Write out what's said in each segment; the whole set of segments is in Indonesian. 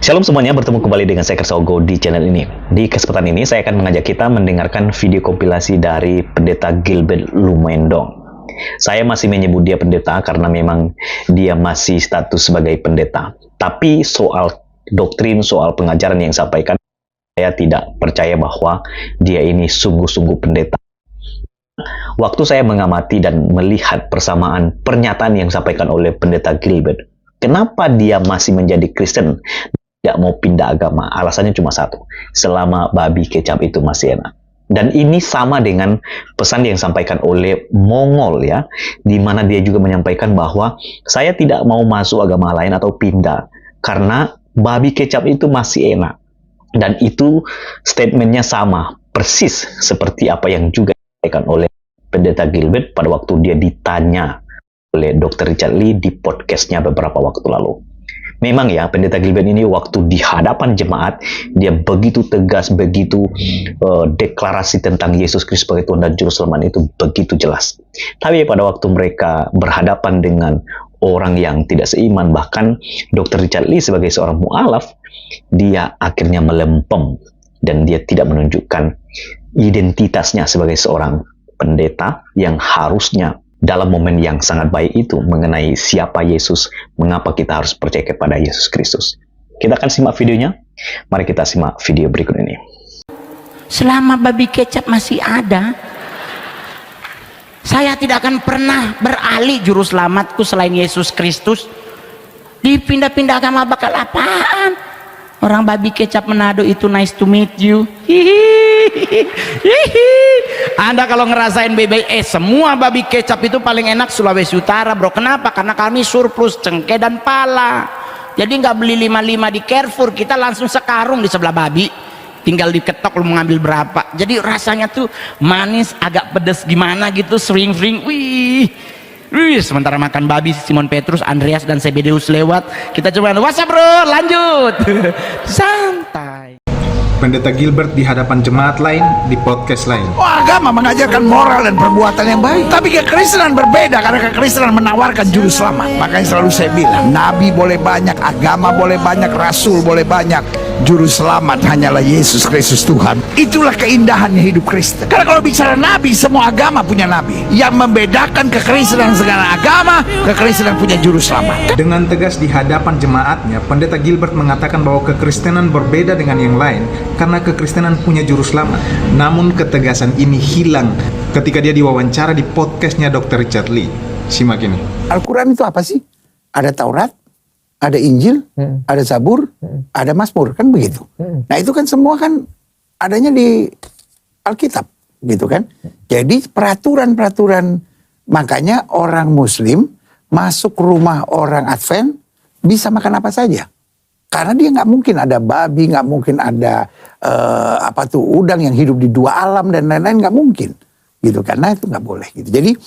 Shalom semuanya, bertemu kembali dengan saya Kersogo di channel ini. Di kesempatan ini saya akan mengajak kita mendengarkan video kompilasi dari Pendeta Gilbert Lumendong. Saya masih menyebut dia pendeta karena memang dia masih status sebagai pendeta. Tapi soal doktrin, soal pengajaran yang disampaikan, saya tidak percaya bahwa dia ini sungguh-sungguh pendeta. Waktu saya mengamati dan melihat persamaan pernyataan yang disampaikan oleh Pendeta Gilbert, kenapa dia masih menjadi Kristen, tidak mau pindah agama? Alasannya cuma satu, selama babi kecap itu masih enak. Dan ini sama dengan pesan yang disampaikan oleh Mongol ya, di mana dia juga menyampaikan bahwa saya tidak mau masuk agama lain atau pindah karena babi kecap itu masih enak. Dan itu statementnya sama persis seperti apa yang juga disampaikan oleh Pendeta Gilbert pada waktu dia ditanya oleh Dr. Richard Lee di podcastnya beberapa waktu lalu. Memang ya, Pendeta Gilbert ini waktu di hadapan jemaat, dia begitu tegas, begitu deklarasi tentang Yesus Kristus sebagai Tuhan dan Juru Selamat itu begitu jelas. Tapi pada waktu mereka berhadapan dengan orang yang tidak seiman, bahkan Dr. Richard Lee sebagai seorang mu'alaf, dia akhirnya melempem dan dia tidak menunjukkan identitasnya sebagai seorang pendeta yang harusnya dalam momen yang sangat baik itu mengenai siapa Yesus, mengapa kita harus percaya kepada Yesus Kristus. Kita akan simak videonya. Mari kita simak video berikut ini. Selama babi kecap masih ada, saya tidak akan pernah beralih juru selamatku selain Yesus Kristus. Dipindah-pindah agama bakal apaan? Orang babi kecap Manado itu nice to meet you. Anda kalau ngerasain semua babi kecap itu paling enak Sulawesi Utara, bro. Kenapa? Karena kami surplus cengkeh dan pala. Jadi nggak beli 55 di Carrefour, kita langsung sekarung di sebelah babi. Tinggal diketok lu mau ngambil berapa. Jadi rasanya tuh manis, agak pedes gimana gitu, sering-sering. Wih, sementara makan babi Simon Petrus, Andreas dan Zebedeus lewat, kita coba what's up bro, lanjut. Santai. Pendeta Gilbert di hadapan jemaat lain, di podcast lain. Agama mengajarkan moral dan perbuatan yang baik, tapi kekristenan berbeda karena kekristenan menawarkan juru selamat. Makanya selalu saya bilang, nabi boleh banyak, agama boleh banyak, rasul boleh banyak, juru selamat hanyalah Yesus Kristus Tuhan. Itulah keindahannya hidup Kristen. Karena kalau bicara nabi, semua agama punya nabi. Yang membedakan kekristenan dengan agama, kekristenan punya juru selamat. Dengan tegas di hadapan jemaatnya, Pendeta Gilbert mengatakan bahwa kekristenan berbeda dengan yang lain karena kekristenan punya juru selamat. Namun ketegasan ini hilang ketika dia diwawancara di podcastnya Dr. Richard Lee. Simak ini. Al-Quran itu apa sih? Ada Taurat, ada Injil, ada Zabur, ada Mazmur, kan begitu. Nah itu kan semua kan adanya di Alkitab, gitu kan. Jadi peraturan-peraturan, makanya orang Muslim masuk rumah orang Advent bisa makan apa saja. Karena dia nggak mungkin ada babi, nggak mungkin ada udang yang hidup di dua alam dan lain-lain, nggak mungkin, gitu. Karena itu nggak boleh, gitu. Jadi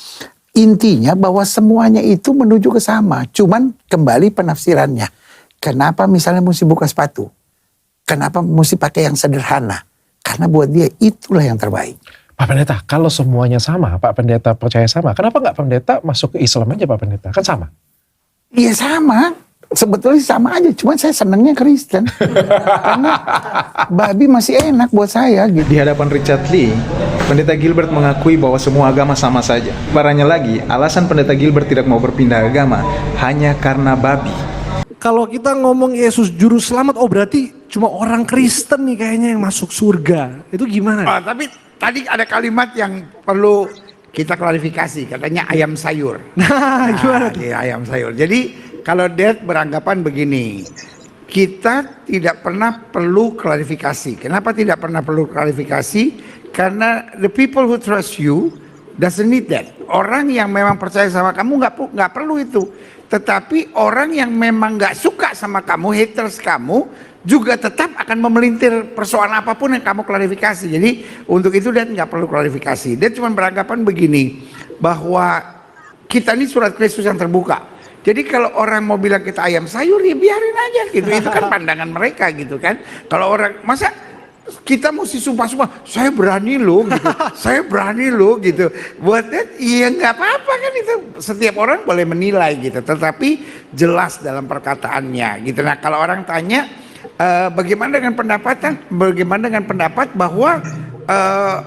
intinya bahwa semuanya itu menuju ke sama, cuman kembali penafsirannya. Kenapa misalnya mesti buka sepatu? Kenapa mesti pakai yang sederhana? Karena buat dia itulah yang terbaik. Pak Pendeta, kalau semuanya sama, Pak Pendeta percaya sama, kenapa nggak Pendeta masuk ke Islam aja Pak Pendeta? Kan sama. Iya sama. Sebetulnya sama aja, cuman saya senangnya Kristen. Karena babi masih enak buat saya gitu. Di hadapan Richard Lee, Pendeta Gilbert mengakui bahwa semua agama sama saja. Parahnya lagi, alasan Pendeta Gilbert tidak mau berpindah agama hanya karena babi. Kalau kita ngomong Yesus juru selamat, oh berarti cuma orang Kristen nih kayaknya yang masuk surga. Itu gimana? Tapi tadi ada kalimat yang perlu kita klarifikasi, katanya ayam sayur. Nah, gimana tuh? Ayam sayur. Jadi kalau Dad beranggapan begini, kita tidak pernah perlu klarifikasi. Kenapa tidak pernah perlu klarifikasi? Karena the people who trust you doesn't need that. Orang yang memang percaya sama kamu nggak perlu itu. Tetapi orang yang memang nggak suka sama kamu, haters kamu, juga tetap akan memelintir persoalan apapun yang kamu klarifikasi. Jadi untuk itu Dad nggak perlu klarifikasi. Dad cuma beranggapan begini, bahwa kita ini surat Kristus yang terbuka. Jadi kalau orang mau bilang kita ayam sayur, ya biarin aja gitu. Itu kan pandangan mereka gitu kan. Kalau orang, masa kita mesti sumpah-sumpah, saya berani loh gitu. Saya berani loh gitu. Buat iya nggak apa-apa kan itu. Setiap orang boleh menilai gitu. Tetapi jelas dalam perkataannya gitu. Nah kalau orang tanya, Bagaimana dengan pendapat bahwa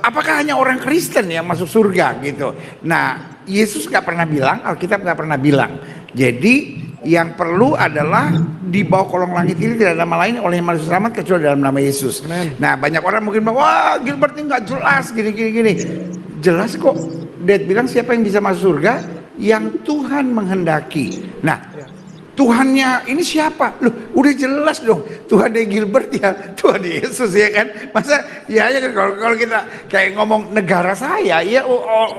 apakah hanya orang Kristen yang masuk surga gitu? Nah, Yesus nggak pernah bilang, Alkitab nggak pernah bilang. Jadi yang perlu adalah di bawah kolong langit ini tidak ada nama lain oleh yang masuk selamat kecuali dalam nama Yesus. Nah, banyak orang mungkin bilang, wah Gilbert ini nggak jelas gini. Jelas kok. Dia bilang siapa yang bisa masuk surga? Yang Tuhan menghendaki. Nah, Tuhannya ini siapa? Loh, udah jelas dong. Tuhan Gilbert ya Tuhan Yesus ya kan. Masa ya kan kalau kita kayak ngomong negara saya ya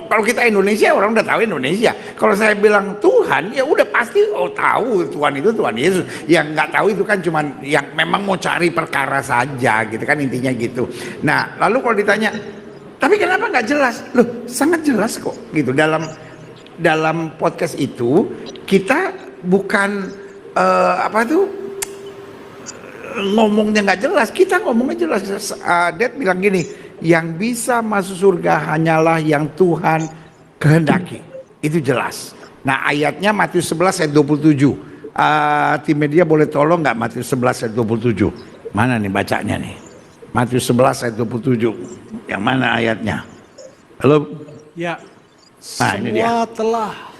kalau kita Indonesia orang udah tahu Indonesia. Kalau saya bilang Tuhan ya udah pasti tahu Tuhan itu Tuhan Yesus. Yang nggak tahu itu kan cuman yang memang mau cari perkara saja gitu kan intinya gitu. Nah, lalu kalau ditanya, tapi kenapa nggak jelas? Loh, sangat jelas kok gitu dalam podcast itu kita bukan ngomongnya nggak jelas, kita ngomongnya jelas. Dad bilang gini, yang bisa masuk surga hanyalah yang Tuhan kehendaki, itu jelas. Nah, ayatnya Matius 11 ayat 27. Tim media boleh tolong nggak Matius 11 ayat 27? Mana nih bacanya nih? Matius 11 ayat 27. Yang mana ayatnya? Halo? Ya. Nah, ini dia. Telah.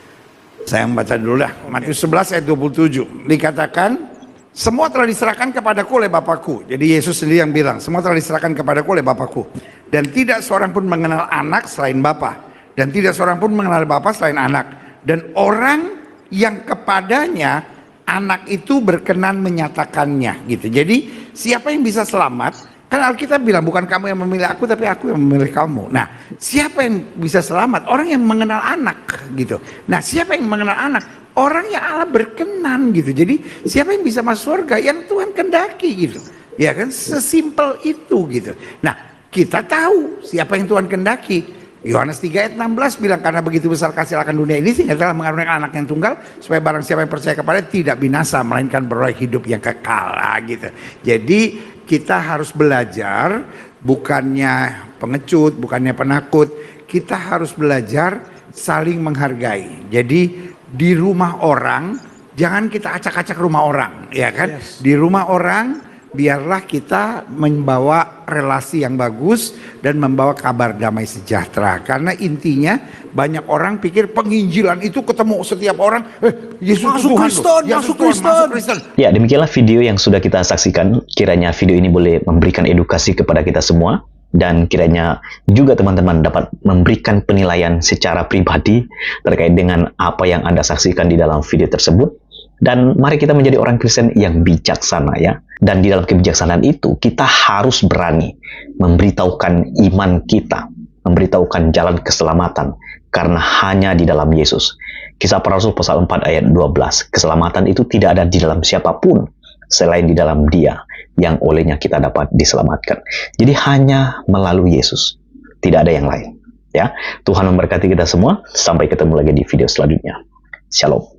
Saya membaca dulu dah. Matius 11 ayat 27. Dikatakan, semua telah diserahkan kepadaku oleh Bapakku. Jadi Yesus sendiri yang bilang, semua telah diserahkan kepadaku oleh Bapakku. Dan tidak seorang pun mengenal anak selain Bapa. Dan tidak seorang pun mengenal Bapa selain anak. Dan orang yang kepadanya anak itu berkenan menyatakannya gitu. Jadi siapa yang bisa selamat? Kan Alkitab bilang bukan kamu yang memilih aku tapi aku yang memilih kamu. Nah, siapa yang bisa selamat? Orang yang mengenal anak gitu. Nah, siapa yang mengenal anak? Orang yang Allah berkenan gitu. Jadi siapa yang bisa masuk surga? Yang Tuhan kehendaki gitu. Ya kan, sesimpel itu gitu. Nah, kita tahu siapa yang Tuhan kehendaki. Yohanes 3 ayat 16 bilang, karena begitu besar kasih akan dunia ini sehingga telah mengaruniakan anak yang tunggal supaya barang siapa yang percaya kepada tidak binasa melainkan beroleh hidup yang kekal gitu. Jadi kita harus belajar, bukannya pengecut, bukannya penakut. Kita harus belajar saling menghargai. Jadi di rumah orang jangan kita acak-acak rumah orang, ya kan? Yes. Di rumah orang biarlah kita membawa relasi yang bagus dan membawa kabar damai sejahtera. Karena intinya banyak orang pikir penginjilan itu ketemu setiap orang, Yesus masuk Kristen, masuk Kristen. Ya, demikianlah video yang sudah kita saksikan. Kiranya video ini boleh memberikan edukasi kepada kita semua. Dan kiranya juga teman-teman dapat memberikan penilaian secara pribadi terkait dengan apa yang Anda saksikan di dalam video tersebut. Dan mari kita menjadi orang Kristen yang bijaksana ya. Dan di dalam kebijaksanaan itu kita harus berani memberitahukan iman kita, memberitahukan jalan keselamatan, karena hanya di dalam Yesus. Kisah Para Rasul pasal 4 ayat 12. Keselamatan itu tidak ada di dalam siapapun selain di dalam Dia yang olehnya kita dapat diselamatkan. Jadi hanya melalui Yesus, tidak ada yang lain. Ya, Tuhan memberkati kita semua. Sampai ketemu lagi di video selanjutnya. Shalom.